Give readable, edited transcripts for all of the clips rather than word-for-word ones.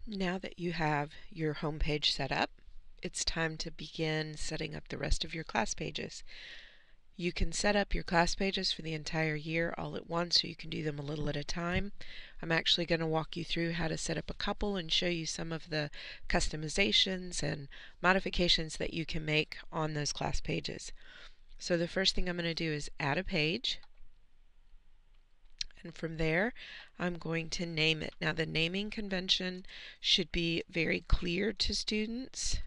Now that you have your home page set up, it's time to begin setting up the rest of your class pages. You can set up your class pages for the entire year all at once, or you can do them a little at a time. I'm actually going to walk you through how to set up a couple and show you some of the customizations and modifications that you can make on those class pages. So the first thing I'm going to do is add a page. And from there, I'm going to name it. Now, the naming convention should be very clear to students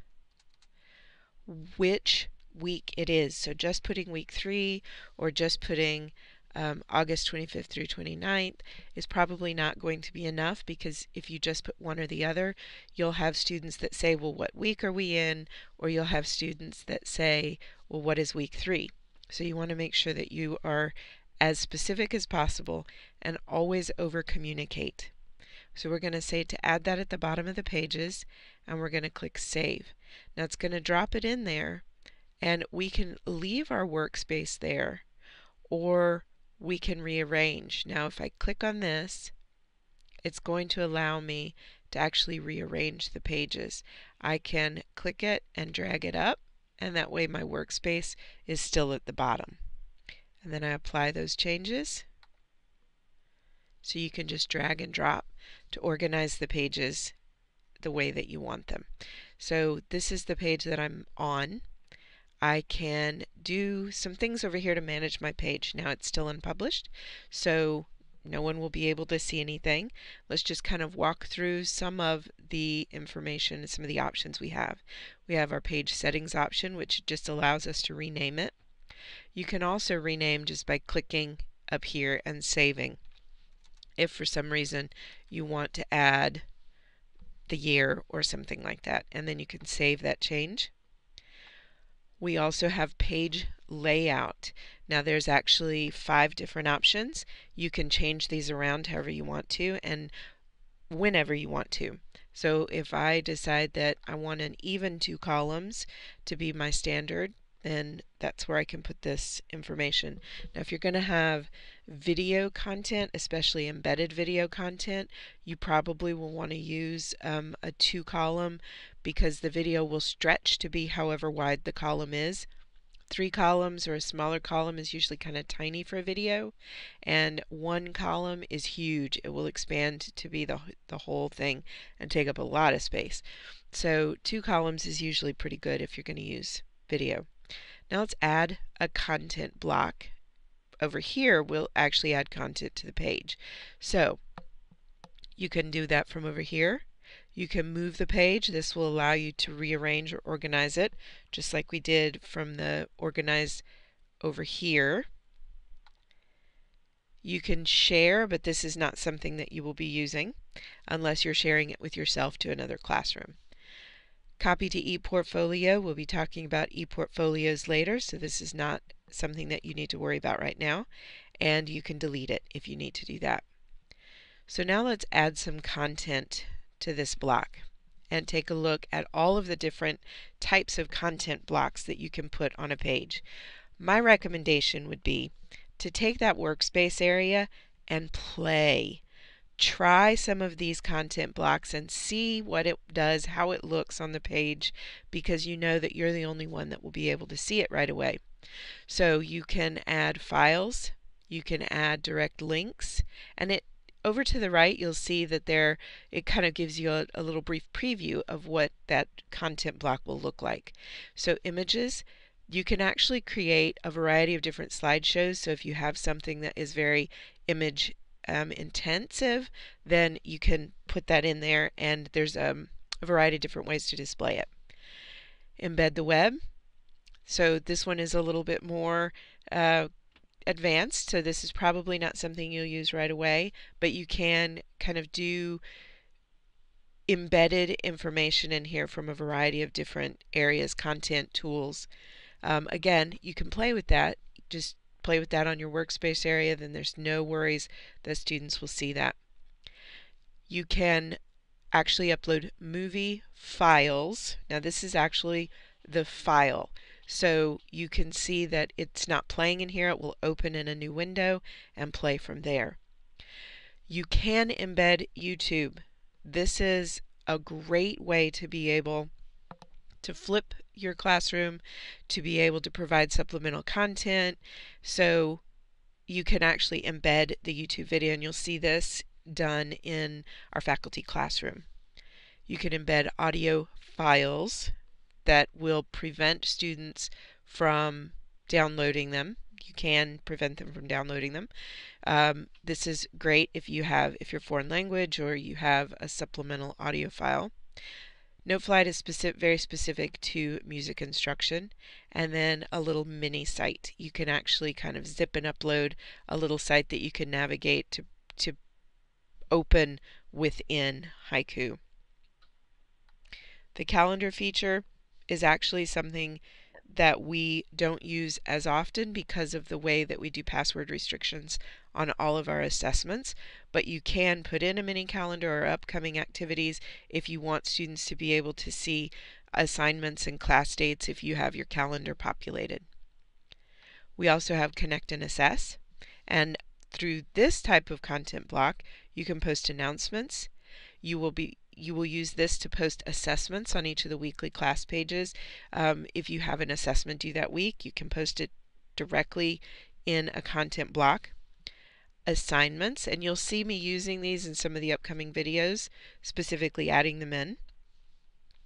which week it is. So just putting week 3 or just putting August 25th through 29th is probably not going to be enough, because if you just put one or the other, you'll have students that say, well, what week are we in? Or you'll have students that say, well, what is week 3? So you want to make sure that you are as specific as possible and always over communicate. So we're going to say to add that at the bottom of the pages, and we're going to click Save. Now it's going to drop it in there, and we can leave our workspace there, or we can rearrange. Now if I click on this, it's going to allow me to actually rearrange the pages. I can click it and drag it up, and that way my workspace is still at the bottom. And then I apply those changes. So you can just drag and drop to organize the pages the way that you want them. So this is the page that I'm on. I can do some things over here to manage my page. Now it's still unpublished, so no one will be able to see anything. Let's just kind of walk through some of the information and some of the options we have. We have our page settings option, which just allows us to rename it. You can also rename just by clicking up here and saving. If for some reason you want to add the year or something like that, and then you can save that change. We also have page layout. Now there's actually 5 different options. You can change these around however you want to and whenever you want to. So if I decide that I want an even 2 columns to be my standard, then that's where I can put this information. Now if you're going to have video content, especially embedded video content, you probably will want to use a 2 column, because the video will stretch to be however wide the column is. 3 columns or a smaller column is usually kind of tiny for a video, and 1 column is huge. It will expand to be the whole thing and take up a lot of space. So 2 columns is usually pretty good if you're going to use video. Now let's add a content block. Over here we'll actually add content to the page. So you can do that from over here. You can move the page. This will allow you to rearrange or organize it, just like we did from the organize over here. You can share, but this is not something that you will be using unless you're sharing it with yourself to another classroom. Copy to ePortfolio. We'll be talking about ePortfolios later, so this is not something that you need to worry about right now, and you can delete it if you need to do that. So now let's add some content to this block and take a look at all of the different types of content blocks that you can put on a page. My recommendation would be to take that workspace area and play. Try some of these content blocks and see what it does, how it looks on the page, because you know that you're the only one that will be able to see it right away. So you can add files, you can add direct links, and over to the right you'll see that it kind of gives you a little brief preview of what that content block will look like. So images, you can actually create a variety of different slideshows. So if you have something that is very image intensive, then you can put that in there, and there's a variety of different ways to display it. Embed the web. So this one is a little bit more advanced, so this is probably not something you'll use right away, but you can kind of do embedded information in here from a variety of different areas, content, tools. Again, you can play with that. Just play with that on your workspace area, then there's no worries that students will see that. You can actually upload movie files. Now this is actually the file. So you can see that it's not playing in here. It will open in a new window and play from there. You can embed YouTube. This is a great way to be able to flip your classroom, to be able to provide supplemental content, so you can actually embed the YouTube video, and you'll see this done in our faculty classroom. You can embed audio files that will prevent students from downloading them. You can prevent them from downloading them. This is great if you're foreign language or you have a supplemental audio file. Noteflight is very specific to music instruction, and then a little mini site. You can actually kind of zip and upload a little site that you can navigate to open within Haiku. The calendar feature is actually something that we don't use as often because of the way that we do password restrictions on all of our assessments, but you can put in a mini calendar or upcoming activities if you want students to be able to see assignments and class dates if you have your calendar populated. We also have Connect and Assess, and through this type of content block you can post announcements. You will use this to post assessments on each of the weekly class pages. If you have an assessment due that week, you can post it directly in a content block. Assignments, and you'll see me using these in some of the upcoming videos, specifically adding them in.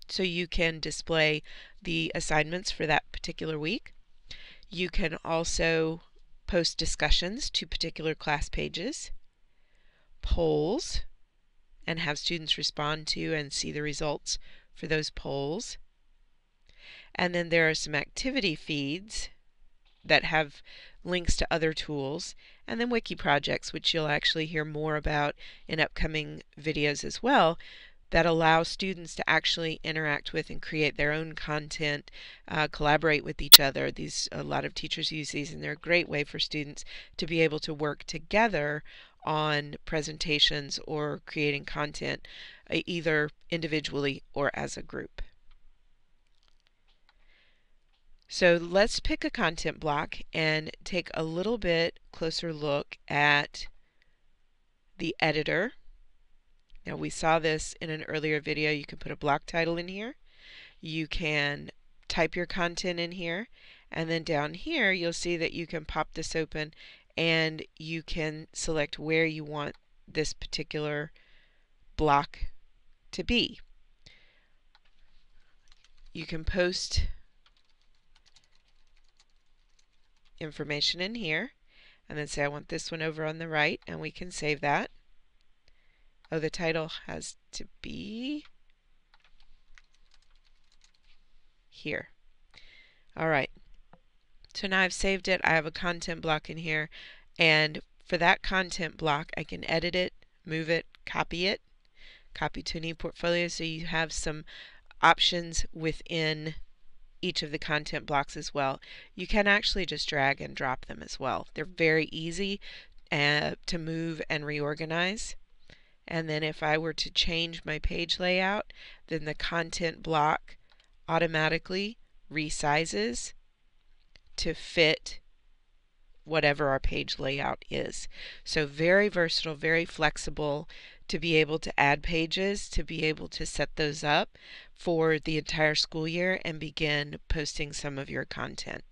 So you can display the assignments for that particular week. You can also post discussions to particular class pages, polls, and have students respond to and see the results for those polls. And then there are some activity feeds that have links to other tools, and then wiki projects, which you'll actually hear more about in upcoming videos as well, that allow students to actually interact with and create their own content, collaborate with each other. A lot of teachers use these, and they're a great way for students to be able to work together on presentations or creating content, either individually or as a group. So let's pick a content block and take a little bit closer look at the editor. Now, we saw this in an earlier video. You can put a block title in here. You can type your content in here, and then down here you'll see that you can pop this open and you can select where you want this particular block to be. You can post information in here and then say I want this one over on the right, and we can save that. Oh, the title has to be here. Alright, so now I've saved it. I have a content block in here, and for that content block I can edit it, move it, copy to a new portfolio, so you have some options within each of the content blocks as well. You can actually just drag and drop them as well. They're very easy to move and reorganize. And then if I were to change my page layout, then the content block automatically resizes to fit whatever our page layout is. So very versatile, very flexible to be able to add pages, to be able to set those up for the entire school year and begin posting some of your content.